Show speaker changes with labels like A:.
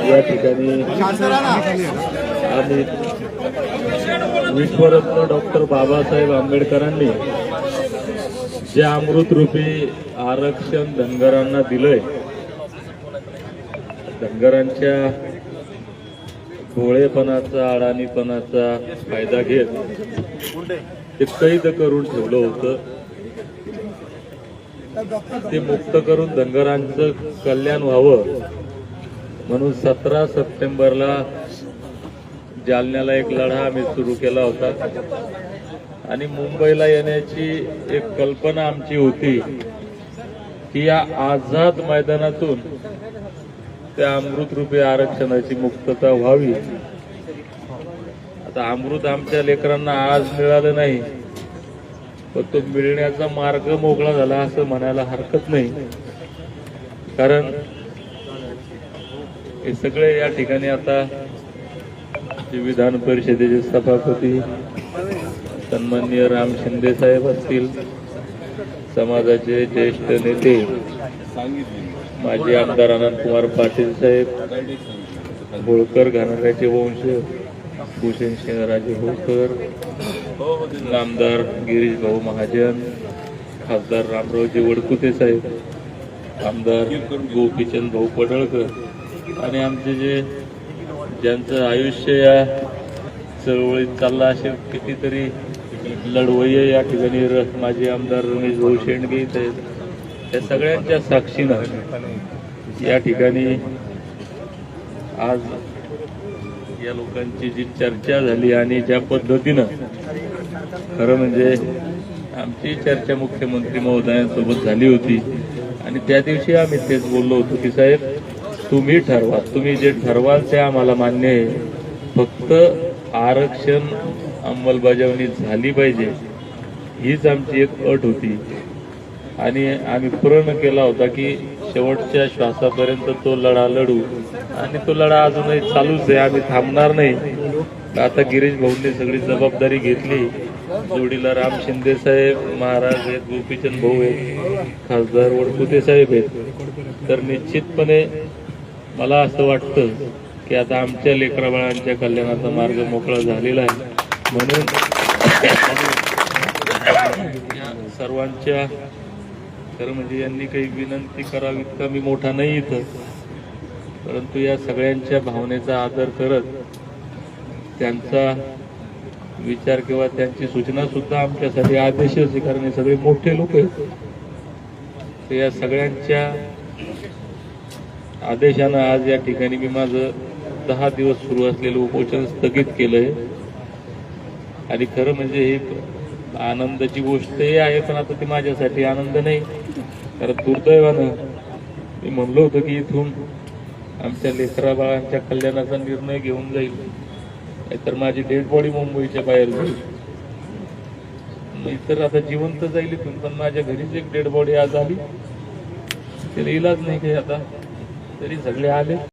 A: या ठिकाणी आम्ही विश्वरत्न डॉक्टर बाबासाहेब आंबेडकरांनी जे अमृतरूपी आरक्षण धनगरांना दिलंय, धनगरांच्या भोळेपणाचा अडाणीपणाचा फायदा घेत ते कैद करून ठेवलं होतं, ते मुक्त करून धनगरांचं कल्याण व्हावं म्हणून 17 सप्टेंबरला जालन्याला एक लढा आम्ही सुरू केला होता आणि मुंबईला येण्याची एक कल्पना आमची होती की या आझाद मैदानातून त्या अमृतरूपी आरक्षणाची मुक्तता व्हावी. आता अमृत आमच्या लेकरांना आज मिळालं नाही, पण तो मिळण्याचा मार्ग मोकळा झाला असं म्हणायला हरकत नाही. कारण हे सगळे या ठिकाणी आता विधान परिषदेचे सभापती सन्माननीय राम शिंदे साहेब असतील, समाजाचे ज्येष्ठ नेते माजी आमदार अनंतकुमार पाटील साहेब, होळकर घराण्याचे वंश भूषण सिंहराजे होळकर, आमदार गिरीश भाऊ महाजन, खासदार रामरावजी वडकुते साहेब, आमदार गोपीचंद भाऊ पडळकर आणि आमचे जे ज्यांचं आयुष्य या चळवळीत चाललं असे कितीतरी लढवय्ये या ठिकाणी माजी आमदार रमेश भाऊ शेंडगे आहेत. त्या सगळ्यांच्या साक्षीनं या ठिकाणी आज या लोकांची जी चर्चा झाली आणि ज्या पद्धतीनं खरं म्हणजे आमची चर्चा मुख्यमंत्री महोदयांसोबत झाली होती आणि त्या दिवशी आम्ही तेच बोललो होतो की साहेब तुम्ही ठरवा, तुम्ही जे ठरवाल ते आम्हाला मान्य आहे, फक्त आरक्षण अंमलबजावणी झाली पाहिजे हीच आमची एक अट होती. आणि आम्ही प्रण केला होता की शेवटच्या श्वासापर्यंत तो लढा लढू आणि तो लढा अजूनही चालूच आहे, आम्ही थांबणार नाही. आता गिरीश भाऊंनी सगळी जबाबदारी घेतली, जोडीला राम शिंदे साहेब महाराज आहेत, गोपीचंद भाऊ आहेत, खासदार वडकुते साहेब आहेत. तर निश्चितपणे मला असं वाटतं की आता आमच्या लेकराबाळांच्या कल्याणाचा मार्ग मोकळा झालेला आहे. म्हणून या सर्वांच्या खरं म्हणजे यांनी काही विनंती करावी इतका मी मोठा नाही इथं, परंतु या सगळ्यांच्या भावनेचा आदर करत त्यांचा विचार किंवा त्यांची सूचना सुद्धा आमच्यासाठी आदेशच आहे, कारण हे सगळे मोठे लोक आहेत. तर या सगळ्यांच्या आदेशानं आज या ठिकाणी मी माझं 10 दिवस सुरू असलेलं उपोषण स्थगित केलंय. आणि खरं म्हणजे ही आनंदाची गोष्टही आहे, पण आता ती माझ्यासाठी आनंद नाही, कारण दुर्दैवानं मी म्हणलो होतो की इथून आमच्या लेकराबाळांच्या कल्याणाचा निर्णय घेऊन जाईल, नाहीतर माझी डेड बॉडी मुंबईच्या बाहेर जाईल. तर आता जिवंत जाईल इथून, पण माझ्या घरीच एक डेड बॉडी आज आली, त्याला इलाज नाही काही आता, तरी सगळे आले.